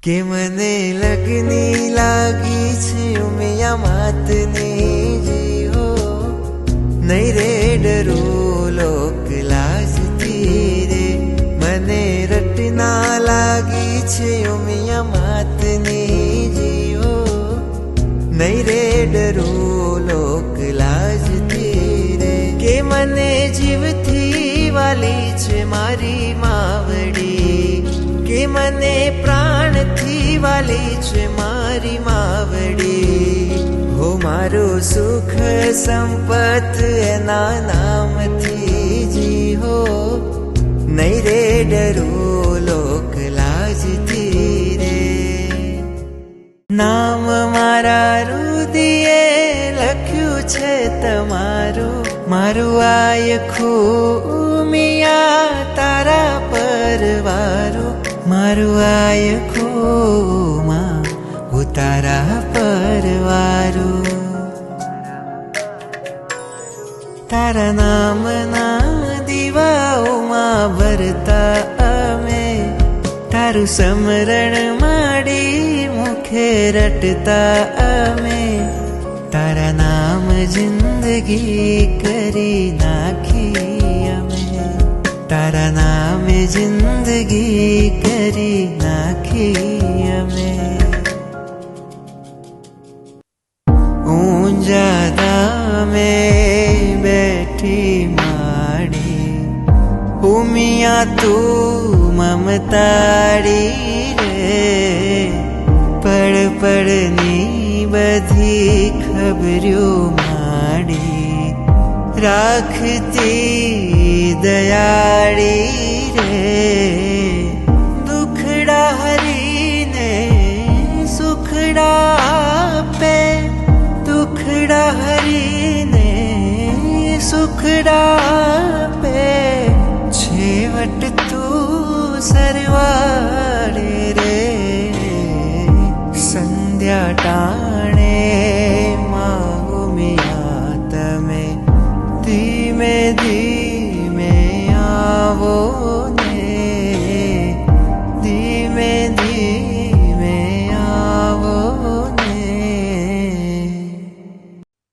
કે મને લગની લાગી છે ઉમિયા માતની જીવો નહીં રે ડરું લોક લાજથી રે મને રટના લાગી છે ઉમિયા માતની જીવો નહીં રે ડરું લોક લાજથી રે કે મને જીવથી વાલી છે મારી માવડી કે મને પ્રાણથી વાલી છે મારી માવડી હો મારું સુખ સંપત એના નામથી જી હો નહીં રે ડરું લોક લાજથી રે નામ મારા રુદિયે લખ્યું છે તમારું મારું આયખું મિયા તારા પરવારું મારું આયખું માં હું તારા પરવારું તારા નામના દીવાઓમાં ભરતા અમે તારું સમરણ માંડી મુખે રટતા અમે તારા નામ જિંદગી કરી નાખી અમે તારા નામે જિંદગી કરી નાખી અમે ઊંઝા ધામે બેઠી માડી ઉમિયા તું મમતાડી રે પળ પળની બધી ખબર્યો માડી રાખતી દયાળી રે દુખડા હરીને સુખડા આપે દુખડા હરીને સુખડા આપે છેવટ તું સરવાળે રે સંધ્યા ટાણે માઉમિયા તમે ધીમે ધીમે આવો ને ધીમે ધીમે આવો ને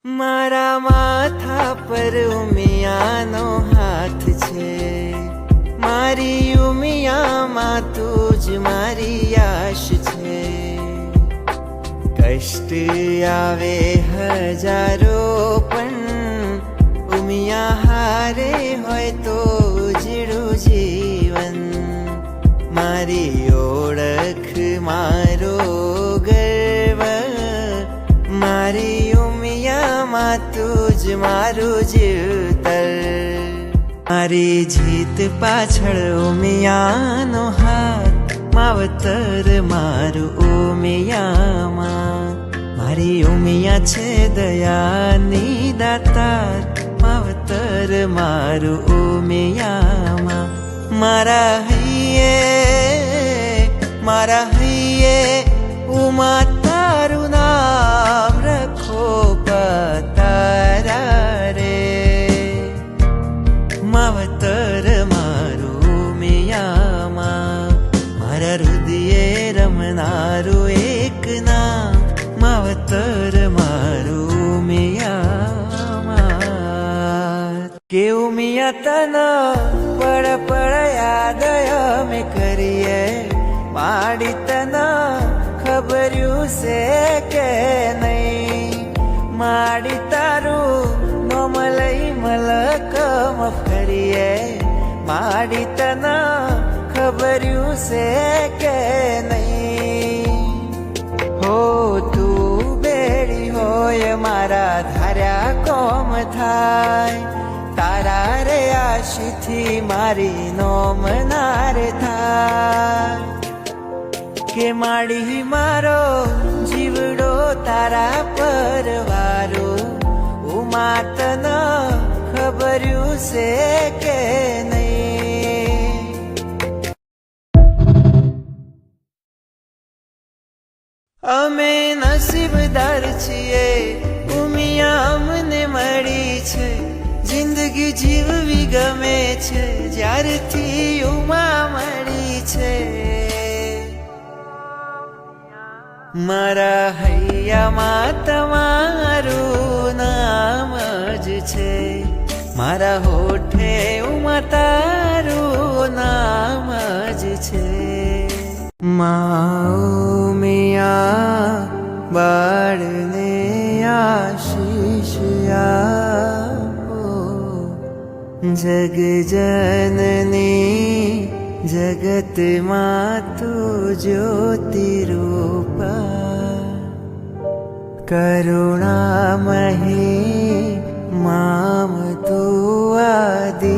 મારા માથા પર ઉમિયાનો હાથ છે મારી ઉમિયામાં તું જ મારી આશ છે કષ્ટ આવે હજારો પણ ઉમિયા હારે હોય તો જીડું જીવન મારી ઓળખ મારો ગર્વ મારી ઉમિયામાં તું જ મારું જીવતર મારી જીત પાછળ ઉમિયાનો હાથ માવતર મારું ઉમિયામાં મારી ઉમિયા છે દયાની દાતાર માવતર મારું ઉમિયામાં મારા હૈયે ઉમા તારું નામ રખો પતારા રે માવતર મારું ઉમિયામાં મારા હૃદયે રમનારું એક નામ માવતર મારું ઉમિયામાં કે ઉમિયા તના પળ પળ યાદ અમે કરીએ માડી તના ખબર્યું છે કે નહીં માડી તારું નોમ લઈ મલકમ ફરીએ માડી તના ખબર્યું છે કે નહીં હો તું બેડી હોય મારા ધાર્યા કોમ થાય તારા રે આશીથી મારી નોમ નાર થાય કે માડી મારો જીવડો તારા પરવારો ઉમા તના ખબર્યું છે કે નહીં અમે નસીબદાર છીએ ઉમિયા અમને મળી છે જિંદગી જીવવી ગમે છે જ્યારથી ઉમા મળી છે મારા હૈયામાં તમારું નામ જ છે, મારા હોઠે ઉમા તારું નામ જ છે. માઓ મિયા બાળને આશીષ આપો, જગ જનની જગતમાં તું જ્યોતિ રૂપા, કરુણામહી મામ તું આદિ